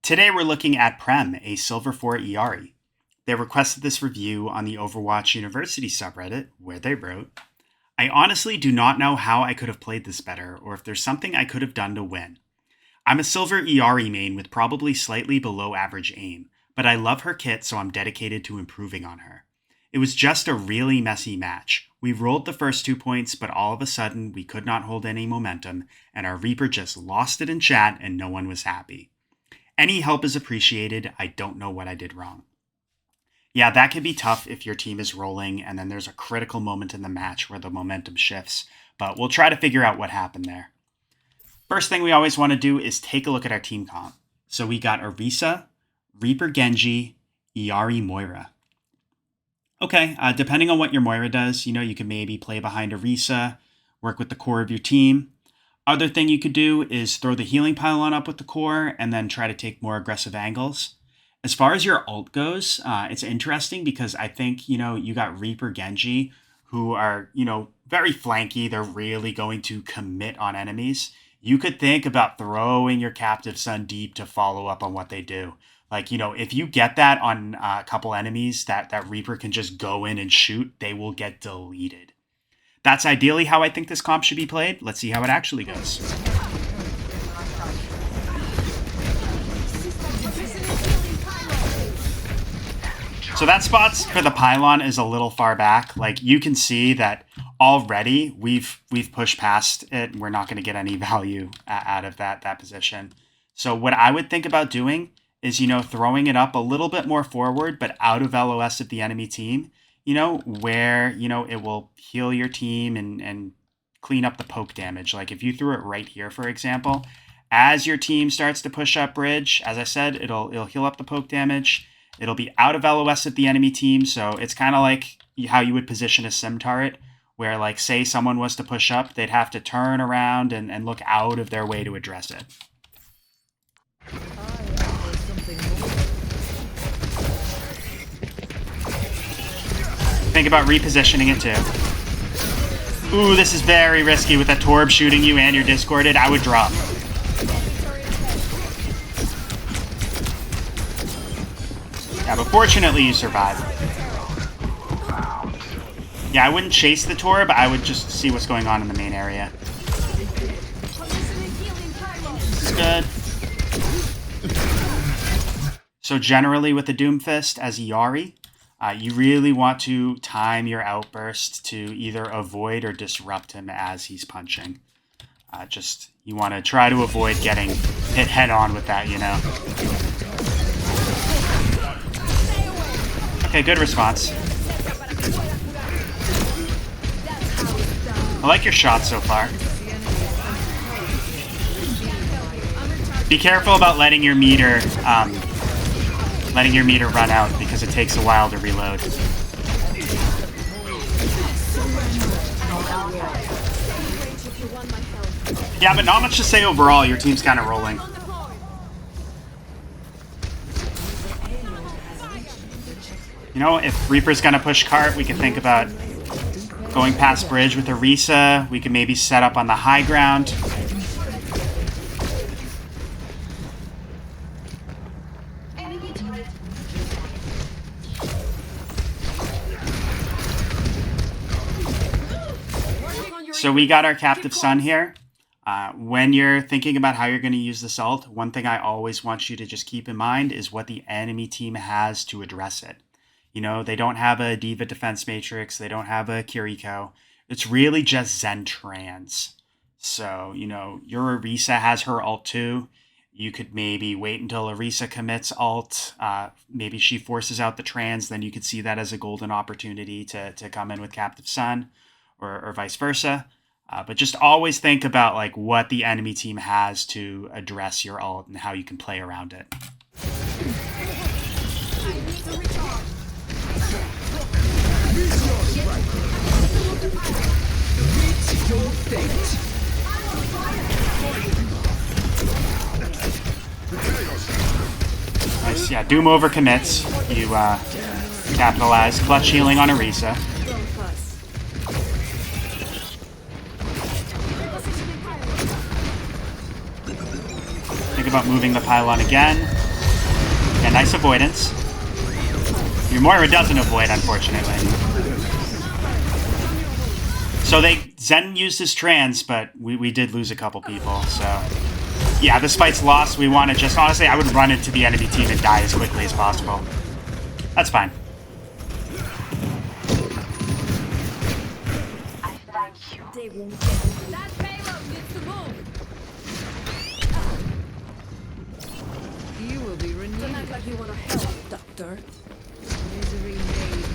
Today we're looking at Prem, a Silver 4 Illari. They requested this review on the Overwatch University subreddit, where they wrote, I honestly do not know how I could have played this better, or if there's something I could have done to win. I'm a Silver Illari main with probably slightly below average aim, but I love her kit, so I'm dedicated to improving on her. It was just a really messy match. We rolled the first 2 points, but all of a sudden we could not hold any momentum, and our Reaper just lost it in chat and no one was happy. Any help is appreciated. I don't know what I did wrong. Yeah, that can be tough if your team is rolling and then there's a critical moment in the match where the momentum shifts, but we'll try to figure out what happened there. First thing we always want to do is take a look at our team comp. So we got Orisa, Reaper Genji, Illari Moira. Okay, depending on what your Moira does, you can maybe play behind Orisa, work with the core of your team. Other thing you could do is throw the healing pylon up with the core and then try to take more aggressive angles. As far as your ult goes, it's interesting because I think, you got Reaper Genji who are, very flanky. They're really going to commit on enemies. You could think about throwing your Captive Son deep to follow up on what they do. Like, if you get that on a couple enemies that Reaper can just go in and shoot, they will get deleted. That's ideally how I think this comp should be played. Let's see how it actually goes. So that spot for the pylon is a little far back. Like, you can see that already we've pushed past it. We're not going to get any value out of that position. So what I would think about doing is, throwing it up a little bit more forward, but out of LOS of the enemy team, where, it will heal your team and clean up the poke damage. Like if you threw it right here, for example, as your team starts to push up bridge, as I said, it'll heal up the poke damage. It'll be out of LOS of the enemy team. So it's kind of like how you would position a sim turret, where like, say someone was to push up, they'd have to turn around and look out of their way to address it. Think about repositioning it too. Ooh, this is very risky with that Torb shooting you and you're discorded. I would drop. Yeah, but fortunately you survived. Yeah, I wouldn't chase the Torb. I would just see what's going on in the main area. This is good. So generally with the Doomfist as Illari, you really want to time your outburst to either avoid or disrupt him as he's punching. You want to try to avoid getting hit head on with that, Okay, good response. I like your shot so far. Be careful about letting your meter run out because it takes a while to reload. Yeah, but not much to say overall. Your team's kind of rolling. If Reaper's gonna push cart, we could think about going past bridge with Orisa. We could maybe set up on the high ground. So we got our Captive Son here. When you're thinking about how you're going to use this ult, one thing I always want you to just keep in mind is what the enemy team has to address it. They don't have a Diva Defense Matrix. They don't have a Kiriko. It's really just Zen Trans. So, your Orisa has her ult too. You could maybe wait until Orisa commits ult. Maybe she forces out the Trans. Then you could see that as a golden opportunity to come in with Captive Son or vice versa. But just always think about like what the enemy team has to address your ult and how you can play around it. Nice, yeah, Doom overcommits. You capitalize. Clutch healing on Orisa. Think about moving the pylon again. Yeah, nice avoidance. Your Moira doesn't avoid, unfortunately. So Zen used his trans, but we did lose a couple people, so... Yeah, this fight's lost. We want to just... Honestly, I would run into the enemy team and die as quickly as possible. That's fine. That payload needs to move. You will be renewed. Don't act like you want to help, Doctor. Misery made.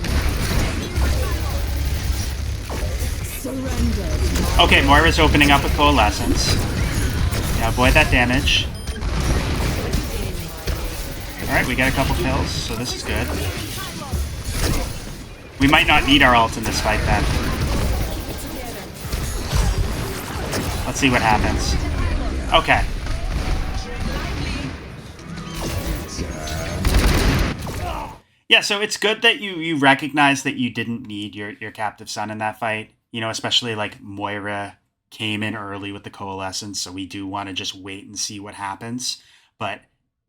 Surrender. Okay, Moira's opening up with Coalescence. Yeah, avoid that damage. Alright, we get a couple kills, so this is good. We might not need our ult in this fight then. Let's see what happens. Okay. Yeah, so it's good that you recognize that you didn't need your captive son in that fight. You know, especially like Moira came in early with the Coalescence, so we do want to just wait and see what happens. But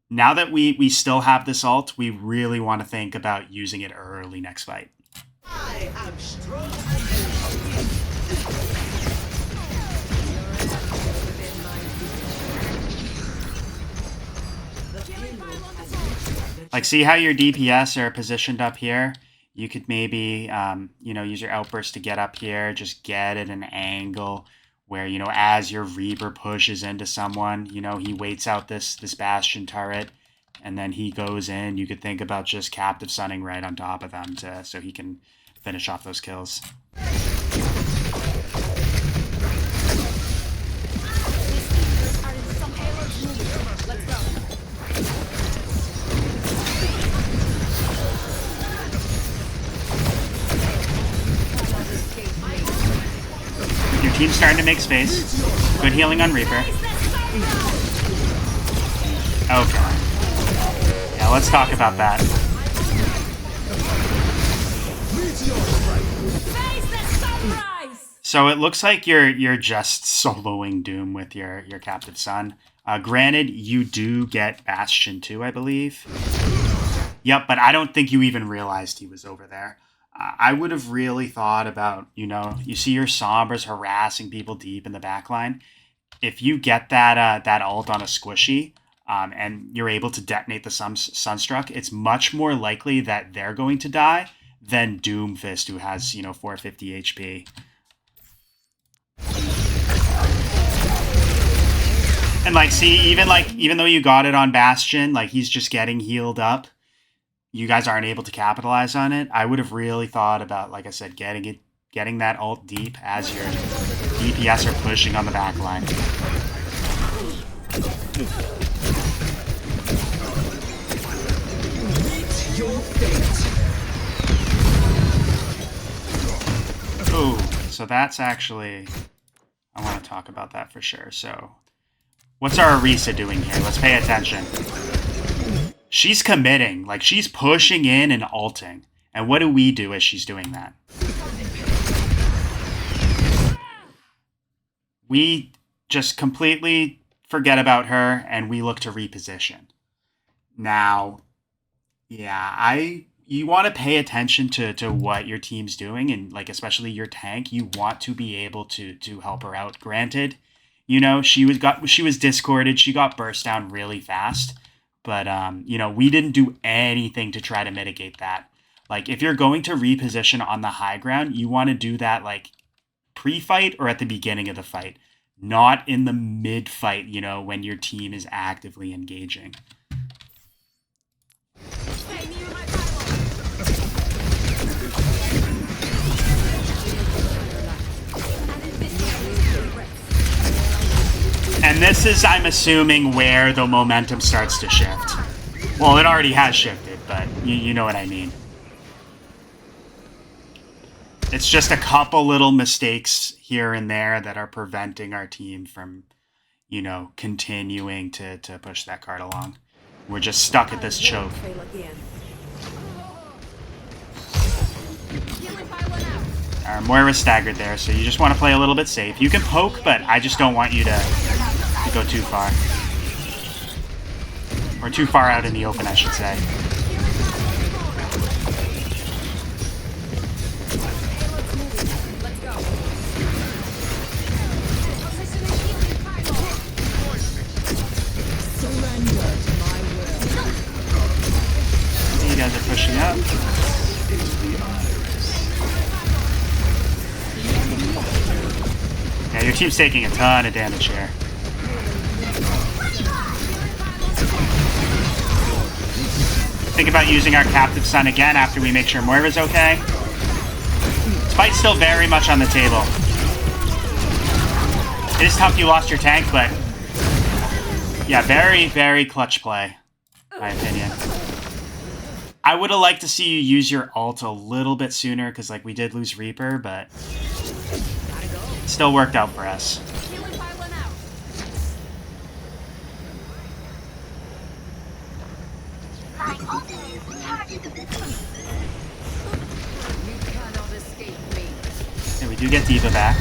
now that we still have this ult, we really want to think about using it early next fight. I am strong. Like, see how your DPS are positioned up here? You could maybe, you know, use your outburst to get up here, just get at an angle where, you know, as your Reaper pushes into someone, you know, he waits out this Bastion turret, and then he goes in. You could think about just captive sunning right on top of them so he can finish off those kills. Your team's starting to make space. Good healing on Reaper. Okay. Yeah, let's talk about that. So it looks like you're just soloing Doom with your captive son. Granted, you do get Bastion too, I believe. Yep, but I don't think you even realized he was over there. I would have really thought about, you know, you see your Sombras harassing people deep in the backline. If you get that ult on a squishy, and you're able to detonate the Sunstruck, it's much more likely that they're going to die than Doomfist, who has, you know, 450 HP. And like, see, even though you got it on Bastion, like he's just getting healed up. You guys aren't able to capitalize on it. I would have really thought about, like I said, getting that ult deep as your DPS are pushing on the back line. Ooh, so that's actually... I want to talk about that for sure. So, what's our Orisa doing here? Let's pay attention. She's committing. Like, she's pushing in and ulting. And what do we do as she's doing that? We just completely forget about her, and we look to reposition. Now, yeah, you want to pay attention to what your team's doing, and like especially your tank. You want to be able to help her out. Granted, you know, she was discorded, she got burst down really fast, but you know, we didn't do anything to try to mitigate that. Like, if you're going to reposition on the high ground, you want to do that like pre-fight or at the beginning of the fight, not in the mid-fight, you know, when your team is actively engaging. And this is, I'm assuming, where the momentum starts to shift. Well, it already has shifted, but you know what I mean. It's just a couple little mistakes here and there that are preventing our team from, you know, continuing to push that card along. We're just stuck at this choke. Moira's staggered there, so you just want to play a little bit safe. You can poke, but I just don't want you to go too far. Or too far out in the open, I should say. You guys are pushing up. Yeah, your team's taking a ton of damage here. Think about using our Captive Son again after we make sure Moira's okay. This fight's still very much on the table. It is tough you lost your tank, but yeah, very, very clutch play, in my opinion. I would have liked to see you use your ult a little bit sooner, because like we did lose Reaper, but it still worked out for us. Okay, we do get D.Va back.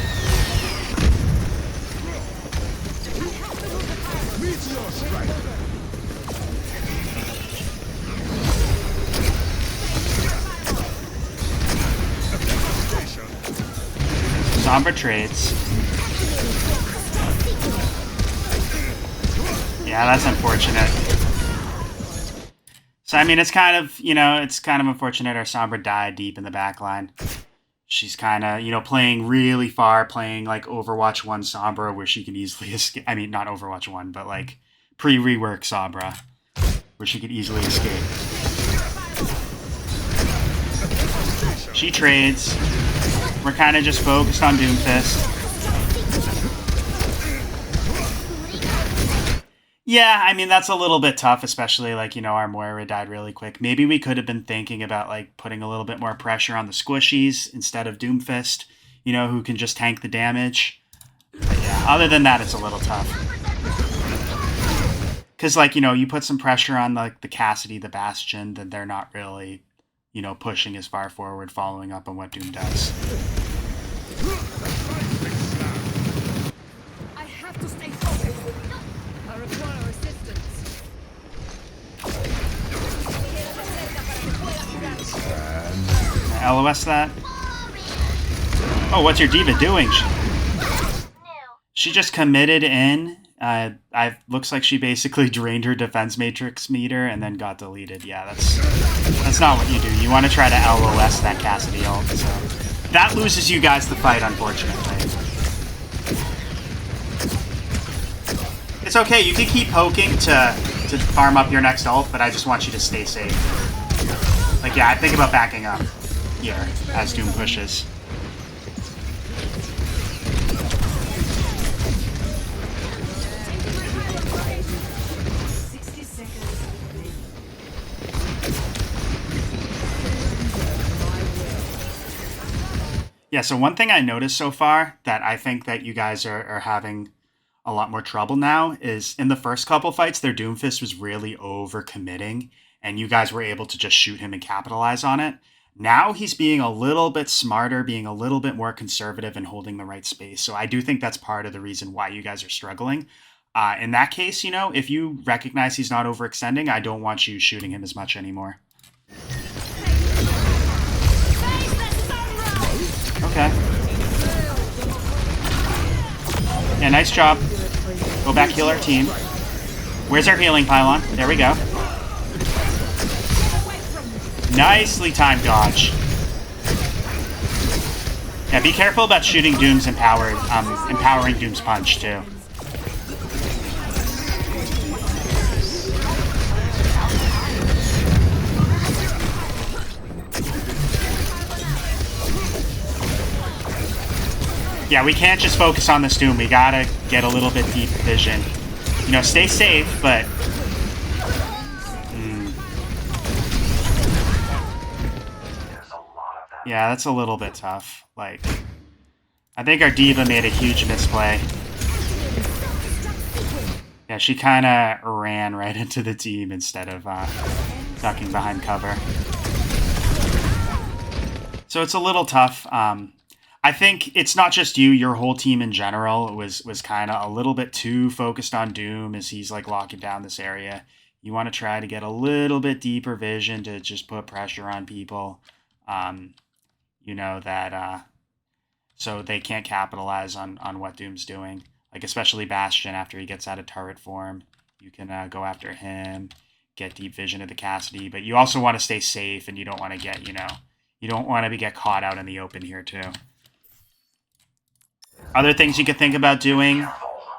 Sombra trades. Yeah, that's unfortunate. So, I mean, it's kind of, it's kind of unfortunate our Sombra died deep in the back line. She's kind of, playing really far, playing like Overwatch 1 Sombra, where she can easily escape. I mean, not Overwatch 1, but like pre-rework Sombra, where she could easily escape. She trades. We're kind of just focused on Doomfist. Yeah, I mean, that's a little bit tough, especially, like, our Moira died really quick. Maybe we could have been thinking about, like, putting a little bit more pressure on the squishies instead of Doomfist, who can just tank the damage. But yeah, other than that, it's a little tough. Because, like, you put some pressure on, like, the Cassidy, the Bastion, then they're not really, pushing as far forward, following up on what Doom does. I have to stay focused. I require assistance. LOS that. Oh, what's your D.Va doing? She just committed in. Looks like she basically drained her defense matrix meter and then got deleted. Yeah, that's not what you do. You want to try to LOS that Cassidy ult. So that loses you guys the fight, unfortunately. It's okay. You can keep poking to farm up your next ult, but I just want you to stay safe. Like, yeah, I think about backing up here as Doom pushes. Yeah, so one thing I noticed so far that I think that you guys are having a lot more trouble now is in the first couple fights, their Doomfist was really over-committing, and you guys were able to just shoot him and capitalize on it. Now he's being a little bit smarter, being a little bit more conservative and holding the right space. So I do think that's part of the reason why you guys are struggling. In that case, if you recognize he's not overextending, I don't want you shooting him as much anymore. Okay. Yeah, nice job. Go back, heal our team. Where's our healing pylon? There we go. Nicely timed dodge. Yeah, be careful about shooting Doom's empowering Doom's punch, too. Yeah, we can't just focus on this Doom. We gotta get a little bit deep vision. Stay safe, but... Yeah, that's a little bit tough. Like, I think our D.Va made a huge misplay. Yeah, she kind of ran right into the team instead of ducking behind cover. So it's a little tough. I think it's not just you, your whole team in general was kind of a little bit too focused on Doom as he's like locking down this area. You want to try to get a little bit deeper vision to just put pressure on people. You know, that so they can't capitalize on what Doom's doing. Like, especially Bastion, after he gets out of turret form. You can go after him, get deep vision of the Cassidy. But you also want to stay safe, and you don't want to get, you don't want to get caught out in the open here, too. Other things you could think about doing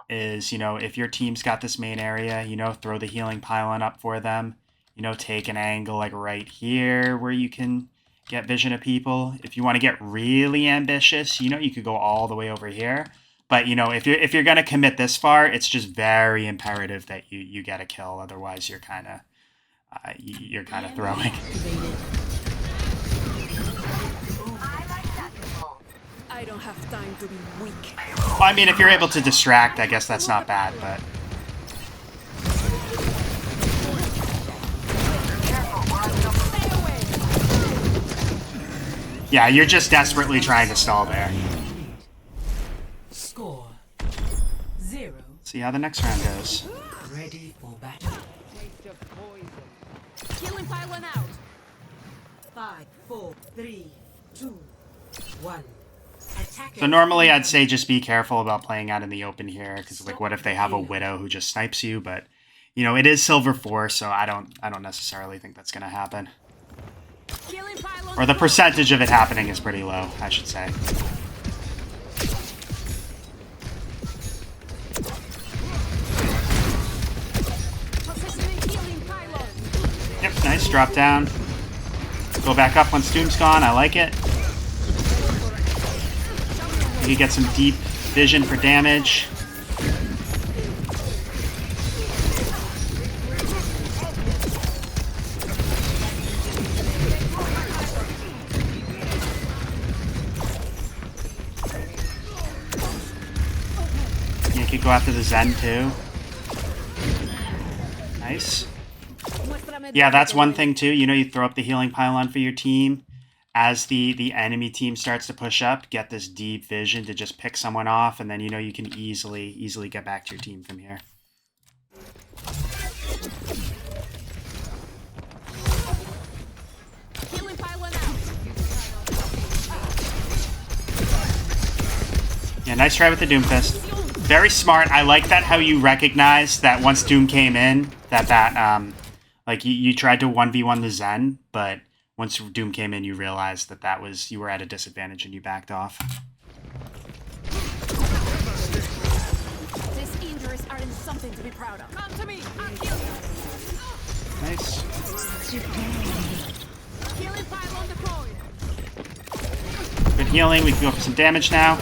is, if your team's got this main area, throw the healing pylon up for them. Take an angle like right here where you can get vision of people. If you want to get really ambitious, you could go all the way over here. But, if you're going to commit this far, it's just very imperative that you get a kill. Otherwise, you're kind of throwing. I don't have time to be weak. Well, I mean, if you're able to distract, I guess that's not bad, but... Yeah, you're just desperately trying to stall there. Score 0. See how the next round goes. Ready for battle. Healing pylon out. 5, 4, 3, 2, 1. So normally I'd say just be careful about playing out in the open here, because like, what if they have a Widow who just snipes you? But it is Silver 4, so I don't necessarily think that's gonna happen. Or the percentage of it happening is pretty low, I should say. Yep, nice drop down. Go back up once Doom's gone. I like it. You get some deep vision for damage. You could go after the Zen too. Nice. Yeah, that's one thing too. You throw up the healing pylon for your team. As the enemy team starts to push up, get this deep vision to just pick someone off, and then you can easily get back to your team from here. Healing pylon out. Yeah, nice try with the Doomfist. Very smart. I like that how you recognize that once Doom came in, like you tried to 1v1 the Zen, but once Doom came in, you realized that you were at a disadvantage and you backed off. These injuries aren't something to be proud of. Come to me. I'll heal you. Nice. Healing pylon deployed. Good healing. We can go for some damage now.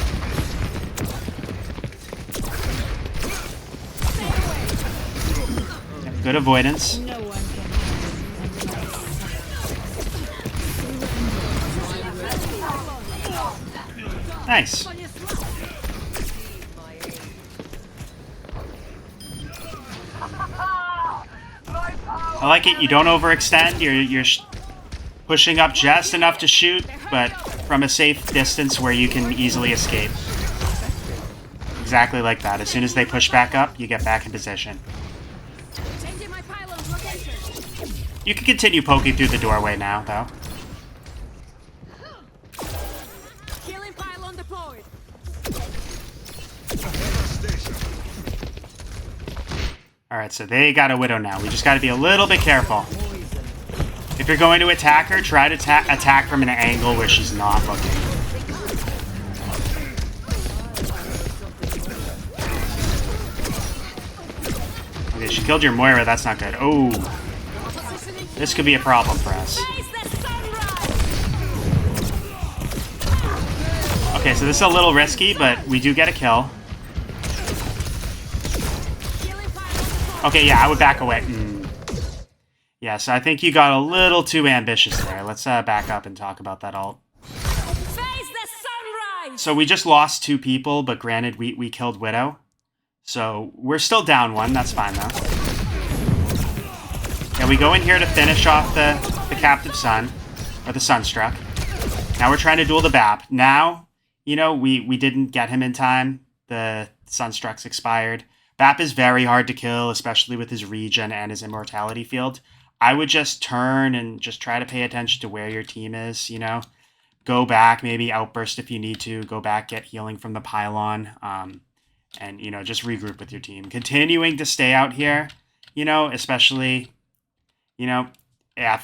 Yep, good avoidance. No one can. Nice. I like it. You don't overextend. You're pushing up just enough to shoot, but from a safe distance where you can easily escape. Exactly like that. As soon as they push back up, you get back in position. Changing my pylon's location. You can continue poking through the doorway now, though. Healing pylon deployed. Alright, so they got a Widow now. We just got to be a little bit careful. If you're going to attack her, try to attack from an angle where she's not looking. Okay, she killed your Moira. That's not good. Oh, this could be a problem for us. Okay, so this is a little risky, but we do get a kill. Okay, yeah, I would back away. Yeah, so I think you got a little too ambitious there. Let's back up and talk about that ult. So we just lost 2 people, but granted, we killed Widow. So we're still down 1. That's fine, though. Yeah, we go in here to finish off the Captive Sun, or the Sunstruck. Now we're trying to duel the BAP. Now, we didn't get him in time. The Sunstruck's expired. Bap is very hard to kill, especially with his regen and his immortality field. I would just turn and just try to pay attention to where your team is, you know? Go back, maybe outburst if you need to. Go back, get healing from the pylon, and, you know, just regroup with your team. Continuing to stay out here, you know, especially, you know,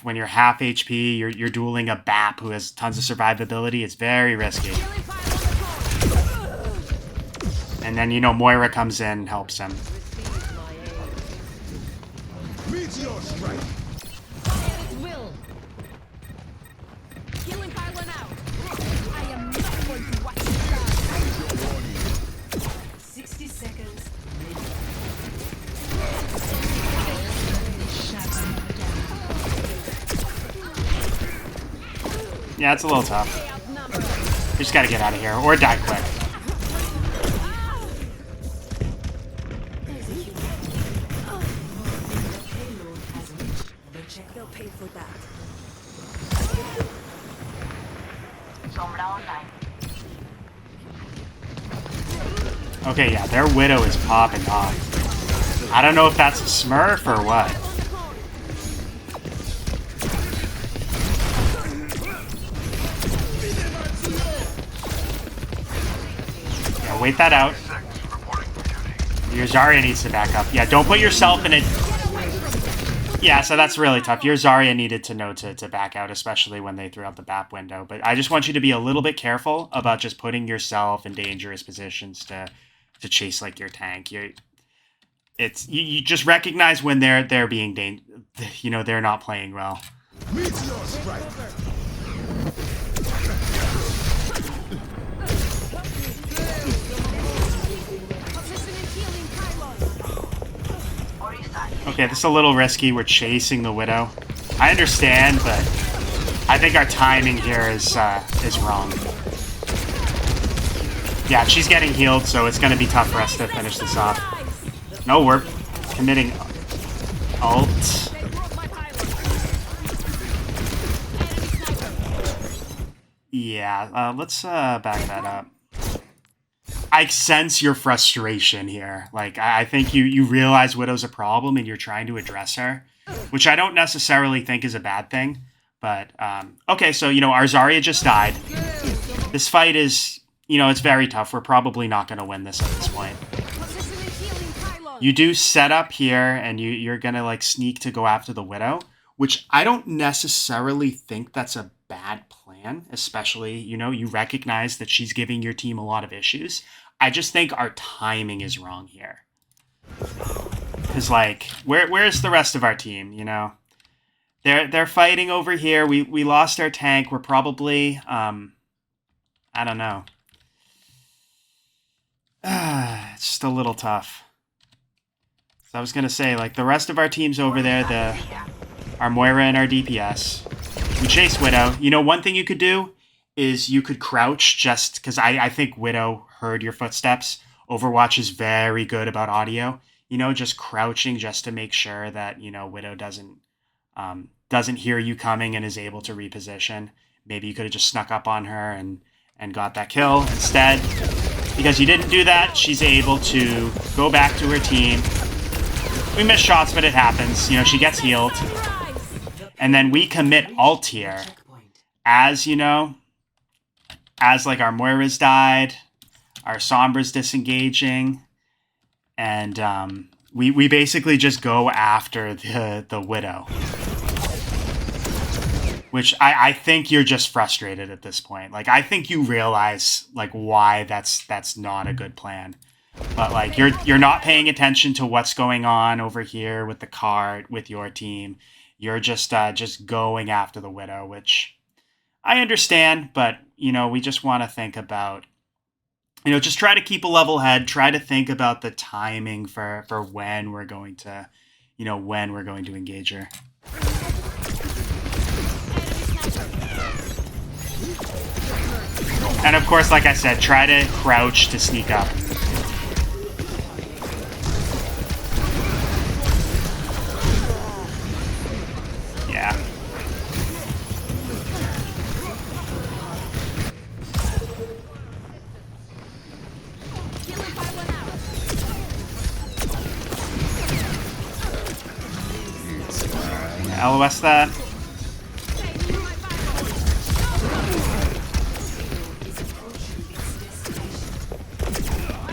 when you're half HP, you're dueling a Bap who has tons of survivability. It's very risky. And then, you know, Moira comes in and helps him. Will. Healing pylon out. I am not going to watch you die. 60 seconds. Yeah, it's a little tough. We just gotta get out of here, or die quick. They'll pay for that. Okay, yeah, their Widow is popping off. I don't know if that's a smurf or what. Yeah, wait that out. Your Zarya needs to back up. Yeah, don't put yourself in it. Yeah, so that's really tough. Your Zarya needed to know to back out, especially when they threw out the BAP window. But I just want you to be a little bit careful about just putting yourself in dangerous positions to chase like your tank. You just recognize when they're being you know, they're not playing well. Okay, this is a little risky. We're chasing the Widow. I understand, but I think our timing here is wrong. Yeah, she's getting healed, so it's going to be tough for us to finish this off. No, we're committing ult. Yeah, let's back that up. I sense your frustration here. Like, I think you realize Widow's a problem and you're trying to address her, which I don't necessarily think is a bad thing. But, okay, so, you know, our Zarya just died. This fight is, you know, it's very tough. We're probably not going to win this at this point. You do set up here and you're going to, like, sneak to go after the Widow, which I don't necessarily think that's a bad plan, especially, you know, you recognize that she's giving your team a lot of issues. I just think our timing is wrong here. Because, like, where's the rest of our team, you know? They're fighting over here. We lost our tank. We're probably, I don't know. It's just a little tough. So I was going to say, like, the rest of our team's over there. Our Moira and our DPS. We chase Widow. You know, one thing you could do is you could crouch just because I think Widow heard your footsteps. Overwatch is very good about audio. You know, just crouching just to make sure that, you know, Widow doesn't hear you coming and is able to reposition. Maybe you could have just snuck up on her and got that kill. Instead, because you didn't do that, she's able to go back to her team. We miss shots, but it happens. You know, she gets healed. And then we commit ult here. As, you know, as, like, our Moira's died, our Sombra's disengaging, and we basically just go after the Widow. Which I think you're just frustrated at this point. Like, I think you realize, like, why that's not a good plan. But, like, you're not paying attention to what's going on over here with the card, with your team. You're just going after the Widow, which I understand, but, you know, we just want to think about, you know, just try to keep a level head, try to think about the timing for when we're going to, you know, when we're going to engage her. And of course, like I said, try to crouch to sneak up. Yeah. LOS that.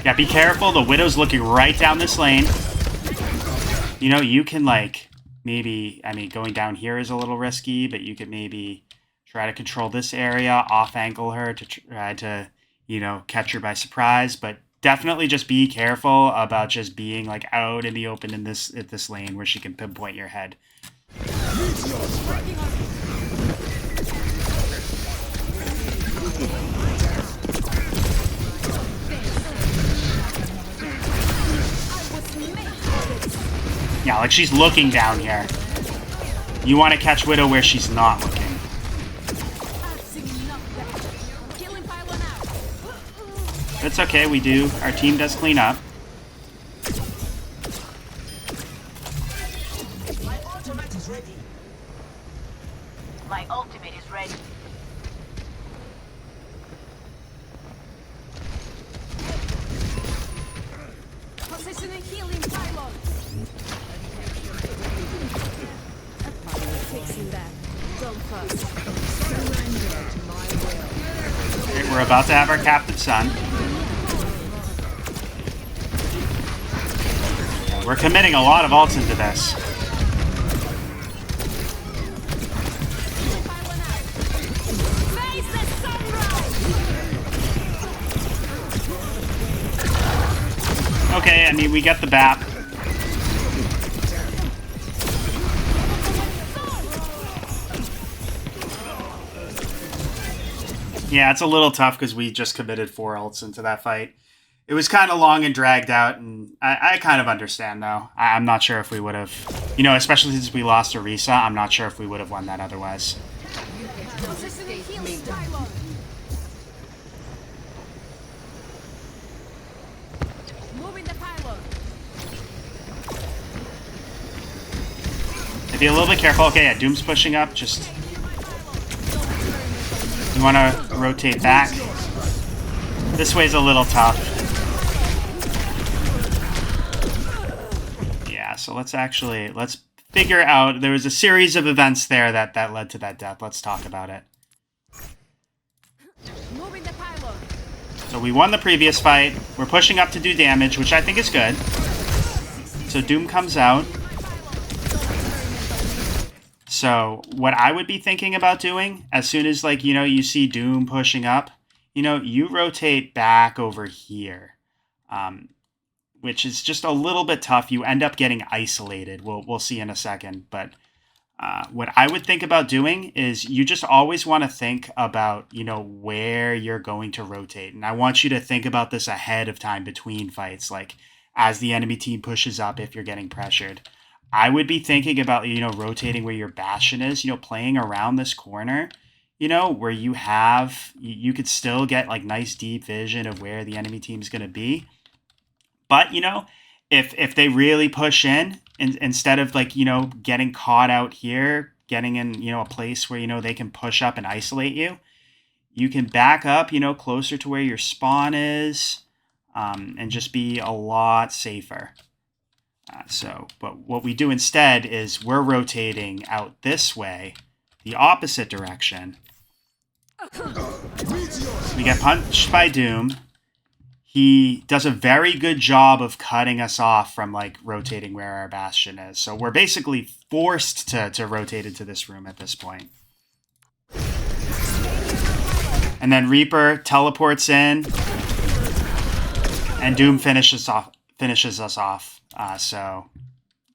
Yeah, be careful. The Widow's looking right down this lane. You know, you can, like, maybe... I mean, going down here is a little risky, but you could maybe try to control this area, off-angle her to try to, you know, catch her by surprise. But definitely just be careful about just being, like, out in the open in this lane where she can pinpoint your head. Yeah, like she's looking down here. You want to catch Widow where she's not looking. It's okay, we do. Our team does clean up. My ultimate is ready. My ultimate is ready. Positioning healing pylon. Fixing that. Don't fuss. Surrender to my will. Okay, we're about to have our captive son. Yeah, we're committing a lot of ults into this. Face the sunrise. Okay, I mean, we get the BAP. Yeah, it's a little tough because we just committed 4 ults into that fight. It was kind of long and dragged out, and I kind of understand, though. I'm not sure if we would have, you know, especially since we lost Orisa, I'm not sure if we would have won that otherwise. Positioning healing pylon. Moving the pylon. Be a little bit careful. Okay, yeah, Doom's pushing up. Just... You want to rotate back. This way's a little tough. Yeah, so let's figure out... There was a series of events there that led to that death. Let's talk about it. Moving the pylon. So we won the previous fight. We're pushing up to do damage, which I think is good. So Doom comes out. So what I would be thinking about doing, as soon as, like, you know, you see Doom pushing up, you know, you rotate back over here, which is just a little bit tough. You end up getting isolated. We'll see in a second. But what I would think about doing is you just always want to think about, you know, where you're going to rotate. And I want you to think about this ahead of time between fights, like as the enemy team pushes up if you're getting pressured. I would be thinking about, you know, rotating where your Bastion is, you know, playing around this corner, you know, where you have, you could still get like nice deep vision of where the enemy team is going to be. But, you know, if they really push in, instead of like, you know, getting caught out here, getting in, you know, a place where, you know, they can push up and isolate you, you can back up, you know, closer to where your spawn is, and just be a lot safer. But what we do instead is we're rotating out this way, the opposite direction. We get punched by Doom. He does a very good job of cutting us off from, like, rotating where our Bastion is. So we're basically forced to rotate into this room at this point. And then Reaper teleports in, and Doom finishes us off. So,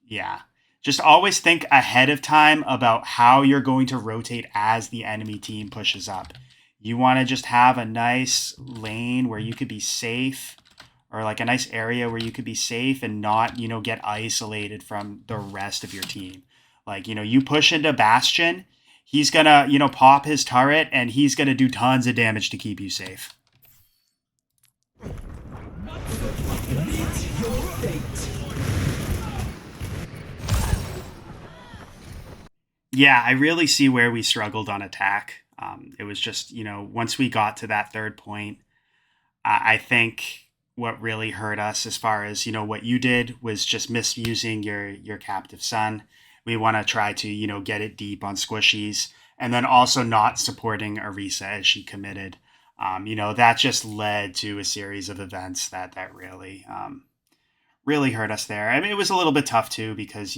yeah. Just always think ahead of time about how you're going to rotate as the enemy team pushes up. You want to just have a nice lane where you could be safe, or like a nice area where you could be safe and not, you know, get isolated from the rest of your team. Like, you know, you push into Bastion, he's gonna, you know, pop his turret, and he's gonna do tons of damage to keep you safe. Yeah, I really see where we struggled on attack. It was just, you know, once we got to that third point, I think what really hurt us as far as, you know, what you did was just misusing your captive son. We want to try to, get it deep on squishies, and then also not supporting Arisa as she committed. That just led to a series of events that really, really hurt us there. I mean, it was a little bit tough too because,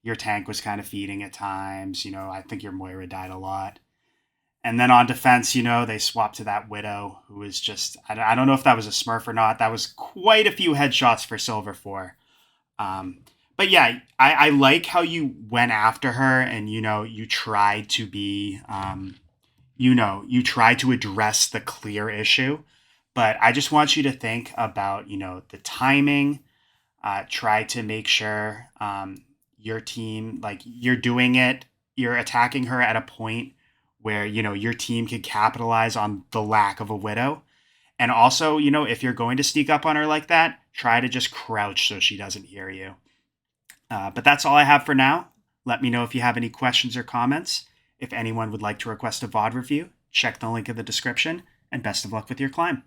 your tank was kind of feeding at times. I think your Moira died a lot. And then on defense, they swapped to that Widow, who was just, I don't know if that was a smurf or not. That was quite a few headshots for Silver 4. But yeah, I like how you went after her and, you tried to be, you tried to address the clear issue. But I just want you to think about, the timing. Try to make sure your team, like you're attacking her at a point where, your team can capitalize on the lack of a Widow. And also, if you're going to sneak up on her like that, try to just crouch so she doesn't hear you. But that's all I have for now. Let me know if you have any questions or comments. If anyone would like to request a VOD review, check the link in the description, and best of luck with your climb.